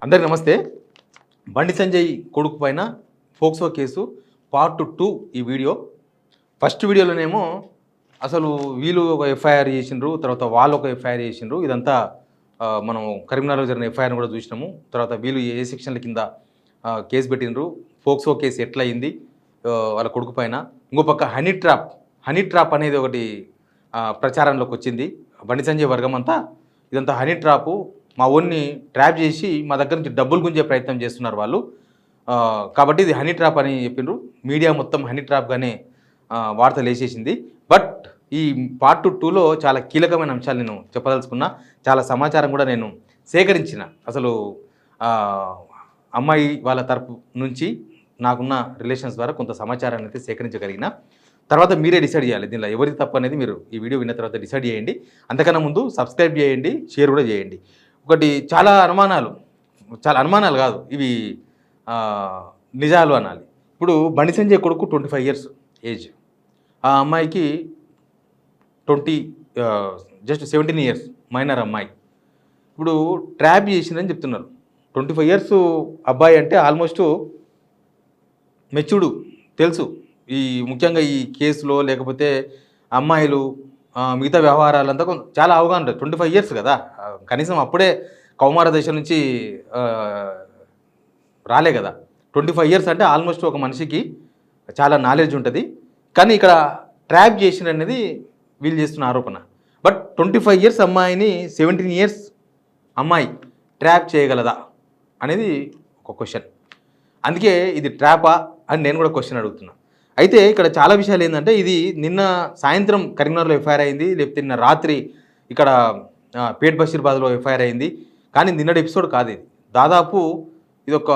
అందరికి నమస్తే. బండి సంజయ్ కొడుకు పైన ఫోక్సో కేసు పార్ట్ 2 ఈ వీడియో. ఫస్ట్ వీడియోలోనేమో అసలు వీళ్ళు ఒక ఎఫ్ఐఆర్ చేసిండ్రు, తర్వాత వాళ్ళు ఒక ఎఫ్ఐఆర్ చేసిండ్రు. ఇదంతా మనం కరీంనగర్లో జరిగిన ఎఫ్ఐఆర్ని కూడా చూసినాము. తర్వాత వీళ్ళు ఏ సెక్షన్ల కింద కేసు పెట్టిండ్రు, ఫోక్సో కేసు ఎట్లా అయింది వాళ్ళ కొడుకు పైన. ఇంకో పక్క హనీ ట్రాప్ అనేది ఒకటి ప్రచారంలోకి వచ్చింది. బండి సంజయ్ వర్గం అంతా ఇదంతా హనీ ట్రాపు, మా ఓన్ని ట్రాప్ చేసి మా దగ్గర నుంచి డబ్బులు గుంజే ప్రయత్నం చేస్తున్నారు వాళ్ళు, కాబట్టి ఇది హనీ ట్రాప్ అని చెప్పిండ్రు. మీడియా మొత్తం హనీ ట్రాప్గానే వార్తలు వేసేసింది. బట్ ఈ పార్ట్ 2లో చాలా కీలకమైన అంశాలు నేను చెప్పదలుచుకున్నా. చాలా సమాచారం కూడా నేను సేకరించిన. అసలు అమ్మాయి వాళ్ళ తరపు నుంచి నాకున్న రిలేషన్స్ ద్వారా కొంత సమాచారాన్ని అయితే సేకరించగలిగిన. తర్వాత మీరే డిసైడ్ చేయాలి దీనిలో ఎవరికి తప్పు అనేది. మీరు ఈ వీడియో విన్న తర్వాత డిసైడ్ చేయండి. అంతకన్నా ముందు సబ్స్క్రైబ్ చేయండి, షేర్ కూడా చేయండి. ఒకటి చాలా అనుమానాలు కాదు ఇవి, నిజాలు అనాలి. ఇప్పుడు బండి సంజయ్ కొడుకు 25 years ఏజ్, ఆ అమ్మాయికి 17 years మైనర్ అమ్మాయి. ఇప్పుడు ట్రాప్ చేసిందని చెప్తున్నారు. 25 years అబ్బాయి అంటే ఆల్మోస్ట్ మెచ్యూర్డ్, తెలుసు ఈ ముఖ్యంగా ఈ కేసులో, లేకపోతే అమ్మాయిలు మిగతా వ్యవహారాలంతా చాలా అవగాహన ఉంటుంది. 25 years కదా, కనీసం అప్పుడే కౌమార దశ నుంచి రాలే కదా. 25 years అంటే ఆల్మోస్ట్ ఒక మనిషికి చాలా నాలెడ్జ్ ఉంటుంది. కానీ ఇక్కడ ట్రాప్ చేసిన అనేది వీళ్ళు చేస్తున్న ఆరోపణ. బట్ 25 years అమ్మాయిని 17 years అమ్మాయి ట్రాప్ చేయగలదా అనేది ఒక క్వశ్చన్. అందుకే ఇది ట్రాపా అని నేను కూడా క్వశ్చన్ అడుగుతున్నా. అయితే ఇక్కడ చాలా విషయాలు ఏంటంటే, ఇది నిన్న సాయంత్రం కరీంనగర్లో ఎఫ్ఐఆర్ అయింది, లేకపోతే నిన్న రాత్రి ఇక్కడ పేట్ బషీర్బాద్లో ఎఫ్ఐఆర్ అయింది. కానీ నిన్నటి ఎపిసోడ్ కాదు ఇది. దాదాపు ఇది ఒక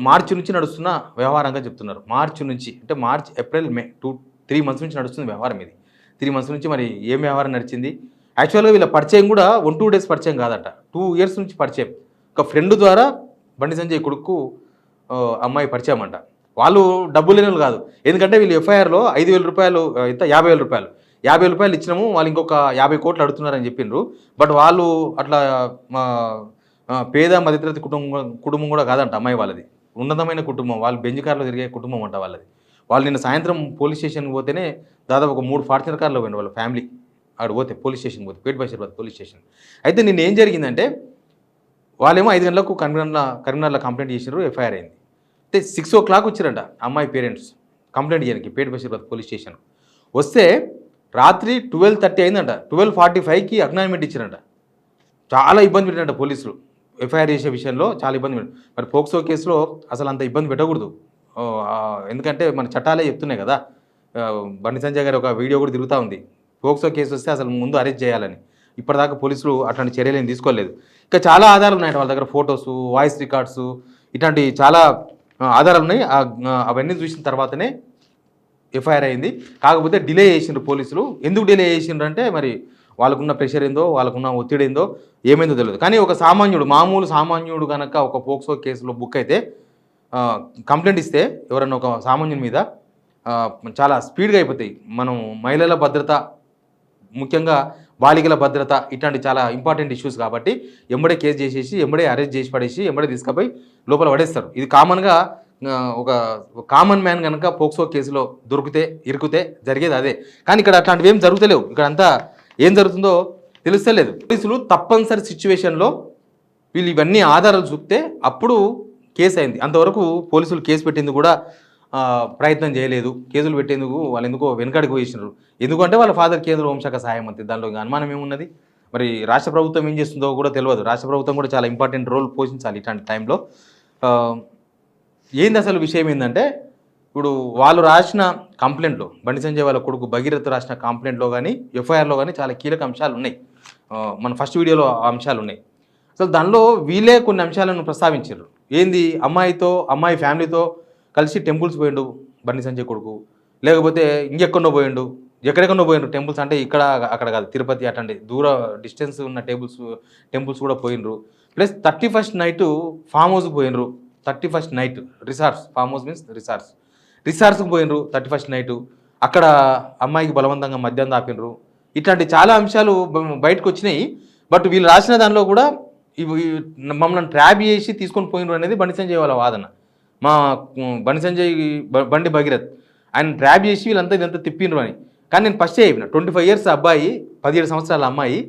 మార్చి నుంచి నడుస్తున్న వ్యవహారంగా చెప్తున్నారు. మార్చి నుంచి అంటే మార్చ్, ఏప్రిల్, మే 3 months నుంచి నడుస్తుంది వ్యవహారం ఇది. 3 months నుంచి మరి ఏం వ్యవహారం నడిచింది. యాక్చువల్గా వీళ్ళ పరిచయం కూడా 1-2 days పరిచయం కాదట, 2 years నుంచి పరిచయం. ఒక ఫ్రెండ్ ద్వారా బండి సంజయ్ కొడుకు అమ్మాయి పరిచయం అంట. వాళ్ళు డబ్బులు లేని కాదు, ఎందుకంటే వీళ్ళు ఎఫ్ఐఆర్లో 5,000 రూపాయలు, ఇంత 50,000 రూపాయలు ఇచ్చినాము, వాళ్ళు ఇంకొక 50 కోట్లు అడుగుతున్నారని చెప్పిండ్రు. బట్ వాళ్ళు అట్లా పేద మధ్యతరగతి కుటుంబం కూడా కాదంట అమ్మాయి వాళ్ళది, ఉన్నతమైన కుటుంబం. వాళ్ళు బెంజ్ కార్లో తిరిగే కుటుంబం అంట వాళ్ళది. వాళ్ళు నిన్న సాయంత్రం పోలీస్ స్టేషన్కి పోతేనే దాదాపు ఒక 3 Fortuner కార్లో పోయింది వాళ్ళ ఫ్యామిలీ. ఆడు పోతే పోలీస్ స్టేషన్కి పోతే పేట్ బషీర్బాద్ పోలీస్ స్టేషన్. అయితే నిన్న ఏం జరిగిందంటే, వాళ్ళేమో 5 గంటలకు కరీంనగర్లో కంప్లైంట్ చేసినారు, ఎఫ్ఐఆర్ అయింది. అయితే 6 o'clock వచ్చారంట అమ్మాయి పేరెంట్స్ కంప్లైంట్ చేయడానికి పేట్ బషీర్బాద్ పోలీస్ స్టేషన్. వస్తే రాత్రి 12:30 అయిందంట. 12:45కి అక్నాలజ్మెంట్ ఇచ్చారంట. చాలా ఇబ్బంది పెట్టినట్ట పోలీసులు ఎఫ్ఐఆర్ చేసే విషయంలో, చాలా ఇబ్బంది పెట్టారు. మరి పోక్సో కేసులో అసలు అంత ఇబ్బంది పెట్టకూడదు, ఎందుకంటే మన చట్టాలే చెప్తున్నాయి కదా. బండి సంజయ్ గారి ఒక వీడియో కూడా తిరుగుతూ ఉంది, పోక్సో కేసు వస్తే అసలు ముందు అరెస్ట్ చేయాలని. ఇప్పటిదాకా పోలీసులు అట్లాంటి చర్యలు తీసుకోలేదు. ఇంకా చాలా ఆధారాలు ఉన్నాయి వాళ్ళ దగ్గర, ఫొటోస్, వాయిస్ రికార్డ్స్, ఇట్లాంటి చాలా ఆధారాలు ఉన్నాయి. అవన్నీ చూసిన తర్వాతనే ఎఫ్ఐఆర్ అయింది. కాకపోతే డిలే చేసిండ్రు పోలీసులు. ఎందుకు డిలే చేసిండ్రు అంటే, మరి వాళ్ళకున్న ప్రెషర్ ఏందో, వాళ్ళకున్న ఒత్తిడి ఏందో, ఏమైందో తెలియదు. కానీ ఒక మామూలు సామాన్యుడు కనుక ఒక పోక్సో కేసులో బుక్ అయితే, కంప్లైంట్ ఇస్తే ఎవరన్నా ఒక సామాన్యుని మీద చాలా స్పీడ్గా అయిపోతాయి. మనం మహిళల భద్రత, ముఖ్యంగా బాలికల భద్రత, ఇట్లాంటి చాలా ఇంపార్టెంట్ ఇష్యూస్ కాబట్టి ఎంబడే కేసు చేసేసి, ఎంబడే అరెస్ట్ చేసి పడేసి, ఎంబడే తీసుకుపోయి లోపల పడేస్తారు. ఇది కామన్గా ఒక కామన్ మ్యాన్ కనుక పోక్సో కేసులో ఇరుకుతే జరిగేది అదే. కానీ ఇక్కడ అట్లాంటివి ఏం జరుగుతలేవు. ఇక్కడ అంతా ఏం జరుగుతుందో తెలుస్తలేదు. పోలీసులు తప్పనిసరి సిచ్యువేషన్లో వీళ్ళు ఇవన్నీ ఆధారాలు చూపితే అప్పుడు కేసు అయింది. అంతవరకు పోలీసులు కేసు పెట్టేందుకు కూడా ప్రయత్నం చేయలేదు. కేసులు పెట్టేందుకు వాళ్ళు ఎందుకో వెనకాడికి పోయినారు. ఎందుకంటే వాళ్ళ ఫాదర్ కేంద్ర హోంశాఖ సహాయ మంత్రి, దానిలో అనుమానం ఏమున్నది. మరి రాష్ట్ర ప్రభుత్వం ఏం చేస్తుందో కూడా తెలియదు. రాష్ట్ర ప్రభుత్వం కూడా చాలా ఇంపార్టెంట్ రోల్ పోషించాలి ఇట్లాంటి టైంలో. ఏంది అసలు విషయం ఏంటంటే, ఇప్పుడు వాళ్ళు రాసిన కంప్లైంట్లో, బండి సంజయ్ వాళ్ళ కొడుకు భగీరథ్ రాసిన కంప్లైంట్లో కానీ ఎఫ్ఐఆర్లో కానీ చాలా కీలక అంశాలు ఉన్నాయి. మన ఫస్ట్ వీడియోలో ఆ అంశాలు ఉన్నాయి. అసలు దానిలో వీళ్ళే కొన్ని అంశాలను ప్రస్తావించారు. ఏంది, అమ్మాయి ఫ్యామిలీతో కలిసి టెంపుల్స్ పోయిండు బండి సంజయ్ కొడుకు, లేకపోతే ఇంకెక్కడో పోయిండు, ఎక్కడెక్కడో పోయిండు టెంపుల్స్ అంటే ఇక్కడ అక్కడ కాదు, తిరుపతి అట్లాంటి దూర డిస్టెన్స్ ఉన్న టెంపుల్స్ కూడా పోయినరు. ప్లస్ 31st night ఫామ్ హౌస్కి పోయినరు. 31st night resorts, farm house means రిసార్ట్స్కి పోయినరు 31st night. అక్కడ అమ్మాయికి బలవంతంగా మద్యం దాపినరు. ఇట్లాంటి చాలా అంశాలు బయటకు వచ్చినాయి. బట్ వీళ్ళు రాసిన దానిలో కూడా ఇవి మమ్మల్ని ట్రాప్ చేసి తీసుకొని పోయినారు అనేది బండి సంజయ్ వాళ్ళ వాదన. మా బండి సంజయ్ బండి భగీరథ్ ఆయన ట్రాప్ చేసి వీళ్ళంతా ఇదంతా తిప్పినరు అని. కానీ నేను ఫస్టే చెప్పిన 25 ఇయర్స్ అబ్బాయి 17 సంవత్సరాల అమ్మాయి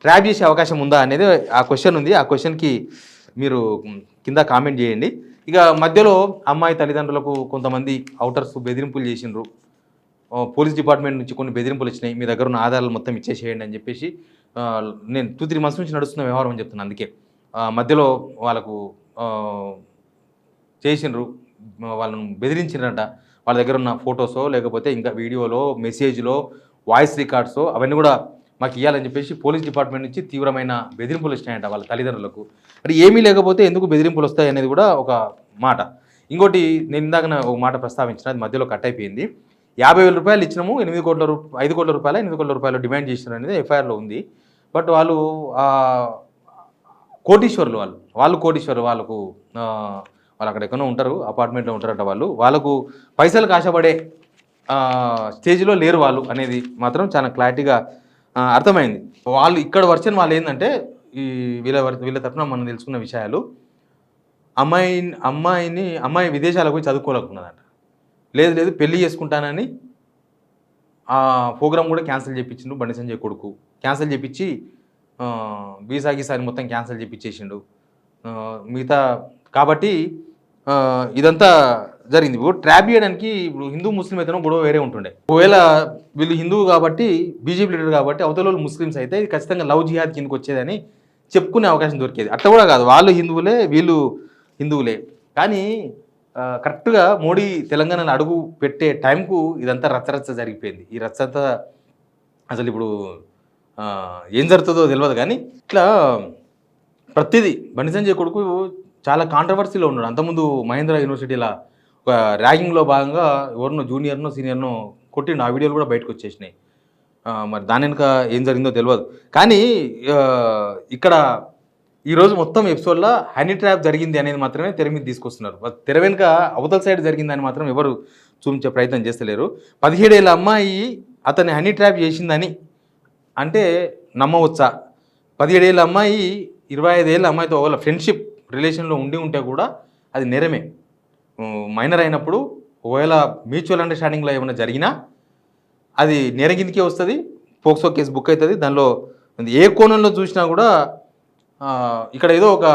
ట్రాప్ చేసే అవకాశం ఉందా అనేది ఆ క్వశ్చన్ ఉంది. ఆ క్వశ్చన్కి మీరు కింద కామెంట్ చేయండి. ఇక మధ్యలో అమ్మాయి తల్లిదండ్రులకు కొంతమంది ఔటర్స్ బెదిరింపులు చేసిండ్రు. పోలీస్ డిపార్ట్మెంట్ నుంచి కొన్ని బెదిరింపులు వచ్చినాయి, మీ దగ్గర ఉన్న ఆధారాలు మొత్తం ఇచ్చేసేయండి అని చెప్పేసి. నేను 2-3 మంత్స్ నుంచి నడుస్తున్న వ్యవహారం అని చెప్తున్నాను. అందుకే మధ్యలో వాళ్ళకు చేసిండ్రు, వాళ్ళను బెదిరించినట. వాళ్ళ దగ్గర ఉన్న ఫొటోసో లేకపోతే ఇంకా వీడియోలో మెసేజ్లో వాయిస్ రికార్డ్సో అవన్నీ కూడా మాకు ఇవ్వాలని చెప్పేసి పోలీస్ డిపార్ట్మెంట్ నుంచి తీవ్రమైన బెదిరింపులు వచ్చినాయంట వాళ్ళ తల్లిదండ్రులకు. మరి ఏమీ లేకపోతే ఎందుకు బెదిరింపులు వస్తాయి అనేది కూడా ఒక మాట. ఇంకోటి నేను ఇందాక ఒక మాట ప్రస్తావించిన, అది మధ్యలో కట్ అయిపోయింది. 50,000 రూపాయలు ఇచ్చినాము, 5 కోట్ల రూపాయలు 8 కోట్ల రూపాయలు డిమాండ్ చేసినారు అనేది ఎఫ్ఐఆర్లో ఉంది. బట్ వాళ్ళు కోటీశ్వరులు, వాళ్ళు కోటీశ్వరులు. వాళ్ళు అక్కడ ఎక్కడో ఉంటారు, అపార్ట్మెంట్లో ఉంటారట. వాళ్ళకు పైసలకు ఆశపడే స్టేజ్లో లేరు వాళ్ళు అనేది మాత్రం చాలా క్లారిటీగా అర్థమైంది. వాళ్ళు ఇక్కడ వర్షన్ వాళ్ళు ఏంటంటే వీళ్ళ తరఫున మనం తెలుసుకున్న విషయాలు, అమ్మాయి విదేశాలకు పోయి చదువుకోలేకున్నదంట. లేదు పెళ్లి చేసుకుంటానని ఆ ప్రోగ్రామ్ కూడా క్యాన్సిల్ చేయించిండు బండి సంజయ్ కొడుకు. క్యాన్సిల్ చేయించి వీసా గీసాని మొత్తం క్యాన్సిల్ చేయించేసిండు మిగతా. కాబట్టి ఇదంతా జరిగింది. ఇప్పుడు ట్రాప్ చేయడానికి ఇప్పుడు హిందూ ముస్లిం అయితేనో గొడవ వేరే ఉంటుండే. ఒకవేళ వీళ్ళు హిందువు కాబట్టి, బీజేపీ లీడర్ కాబట్టి, అవతల వాళ్ళు ముస్లిమ్స్ అయితే ఇది ఖచ్చితంగా లవ్ జిహాద్ కిందకి వచ్చేదని చెప్పుకునే అవకాశం దొరికేది. అట్లా కూడా కాదు, వాళ్ళు హిందువులే వీళ్ళు హిందువులే. కానీ కరెక్ట్గా మోడీ తెలంగాణలో అడుగు పెట్టే టైంకు ఇదంతా రచ్చరచ్చ జరిగిపోయింది. ఈ రచ్చంతా అసలు ఇప్పుడు ఏం జరుగుతుందో తెలియదు. కానీ ఇట్లా ప్రతిదీ బండి సంజయ్ కొడుకు చాలా కాంట్రవర్సీలో ఉన్నాడు. అంతకుముందు మహేంద్ర యూనివర్సిటీలో ఒక ర్యాగింగ్లో భాగంగా ఎవరినో జూనియర్నో సీనియర్నో కొట్టిండు. ఆ వీడియోలు కూడా బయటకు వచ్చేసినాయి. మరి దాని వెనుక ఏం జరిగిందో తెలియదు. కానీ ఇక్కడ ఈరోజు మొత్తం ఎపిసోడ్లో హనీ ట్రాప్ జరిగింది అనేది మాత్రమే తెర మీద తీసుకొస్తున్నారు. తెర వెనుక అవతల సైడ్ జరిగిందని మాత్రం ఎవరు చూపించే ప్రయత్నం చేస్తలేరు. 17 ఏళ్ళ అమ్మాయి అతన్ని హనీ ట్రాప్ చేసిందని అంటే నమ్మవచ్చా? 17 ఏళ్ళ అమ్మాయి 25 ఏళ్ళ అమ్మాయితో ఒకవేళ ఫ్రెండ్షిప్ రిలేషన్లో ఉంటే కూడా అది నేరమే. మైనర్ అయినప్పుడు ఒకవేళ మ్యూచువల్ అండర్స్టాండింగ్లో ఏమైనా జరిగినా అది నేరం కిందకే వస్తుంది, పోక్సో కేసు బుక్ అవుతుంది. దానిలో ఏ కోణంలో చూసినా కూడా ఇక్కడ ఏదో ఒక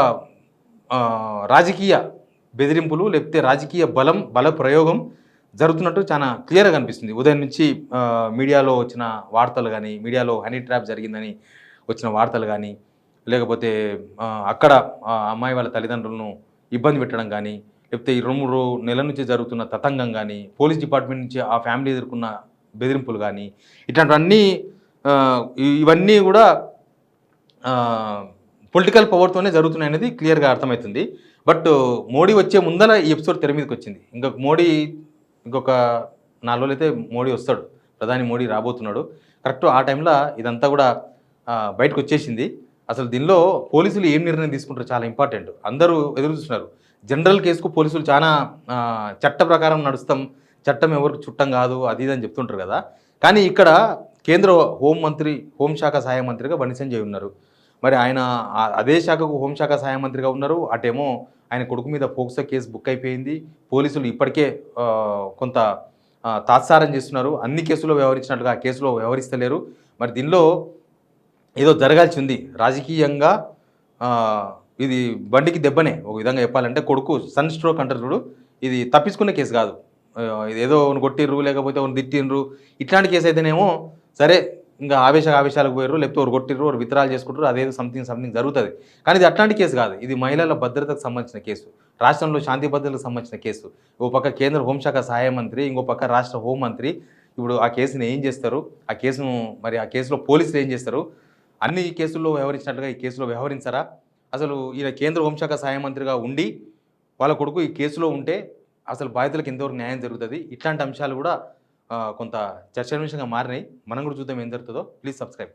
రాజకీయ బెదిరింపులు లేకపోతే రాజకీయ బల ప్రయోగం జరుగుతున్నట్టు చాలా క్లియర్గా కనిపిస్తుంది. ఉదయం నుంచి మీడియాలో వచ్చిన వార్తలు కానీ, మీడియాలో హనీ ట్రాప్ జరిగిందని వచ్చిన వార్తలు కానీ, లేకపోతే అక్కడ అమ్మాయి వాళ్ళ తల్లిదండ్రులను ఇబ్బంది పెట్టడం కానీ, లేకపోతే ఈ 2-3 నెలల నుంచి జరుగుతున్న తతంగం కానీ, పోలీస్ డిపార్ట్మెంట్ నుంచి ఆ ఫ్యామిలీ ఎదుర్కొన్న బెదిరింపులు కానీ, ఇవన్నీ కూడా పొలిటికల్ పవర్తోనే జరుగుతున్నాయి అనేది క్లియర్గా అర్థమవుతుంది. బట్ మోడీ వచ్చే ముందర ఈ ఎపిసోడ్ తెర మీదకి వచ్చింది. ఇంకొక 4 రోజులు అయితే మోడీ వస్తాడు, ప్రధాని మోడీ రాబోతున్నాడు. కరెక్ట్ ఆ టైంలో ఇదంతా కూడా బయటకు వచ్చేసింది. అసలు దీనిలో పోలీసులు ఏం నిర్ణయం తీసుకుంటారు చాలా ఇంపార్టెంట్. అందరూ ఎదురు చూస్తున్నారు. జనరల్ కేసుకు పోలీసులు చాలా చట్ట ప్రకారం నడుస్తాం, చట్టం ఎవరికి చుట్టం కాదు, అది ఇది అని చెప్తుంటారు కదా. కానీ ఇక్కడ కేంద్ర హోంశాఖ సహాయ మంత్రిగా బండి సంజయ్ ఉన్నారు. మరి ఆయన అదే శాఖకు హోంశాఖ సహాయ మంత్రిగా ఉన్నారు. అటేమో ఆయన కొడుకు మీద పోక్సో కేసు బుక్ అయిపోయింది. పోలీసులు ఇప్పటికే కొంత తాత్సారం చేస్తున్నారు. అన్ని కేసులో వ్యవహరించినట్లుగా ఆ కేసులో వ్యవహరిస్తలేరు. మరి దీనిలో ఏదో జరగాల్సి ఉంది రాజకీయంగా. ఇది బండికి దెబ్బనే ఒక విధంగా చెప్పాలంటే. కొడుకు సన్ స్ట్రోక్ అంటారు చూడు, ఇది తప్పించుకునే కేసు కాదు. ఇది ఏదో కొట్టిర్రు లేకపోతే తిట్టిండ్రు ఇట్లాంటి కేసు అయితేనేమో సరే, ఇంకా ఆవేశాలకు పోయారు, లేకపోతే ఒకరు కొట్టిర్రు, ఒకరు విత్రాలు చేసుకుంటారు, అదేదో సంథింగ్ జరుగుతుంది. కానీ ఇది అట్లాంటి కేసు కాదు. ఇది మహిళల భద్రతకు సంబంధించిన కేసు, రాష్ట్రంలో శాంతి భద్రతలకు సంబంధించిన కేసు. ఓ పక్క కేంద్ర హోంశాఖ సహాయ మంత్రి, ఇంకో పక్క రాష్ట్ర హోంమంత్రి. ఇప్పుడు ఆ కేసుని ఏం చేస్తారు, ఆ కేసులో పోలీసులు ఏం చేస్తారు? అన్ని కేసుల్లో వ్యవహరించినట్లుగా ఈ కేసులో వ్యవహరించరా? అసలు ఈయన కేంద్ర హోంశాఖ సహాయ మంత్రిగా ఉండి వాళ్ళ కొడుకు ఈ కేసులో ఉంటే అసలు బాధితులకు ఎంతవరకు న్యాయం జరుగుతుంది? ఇట్లాంటి అంశాలు కూడా కొంత చర్చనీయాంశంగా మారినాయి. మనం కూడా చూద్దాం ఏం జరుగుతుందో. Please subscribe.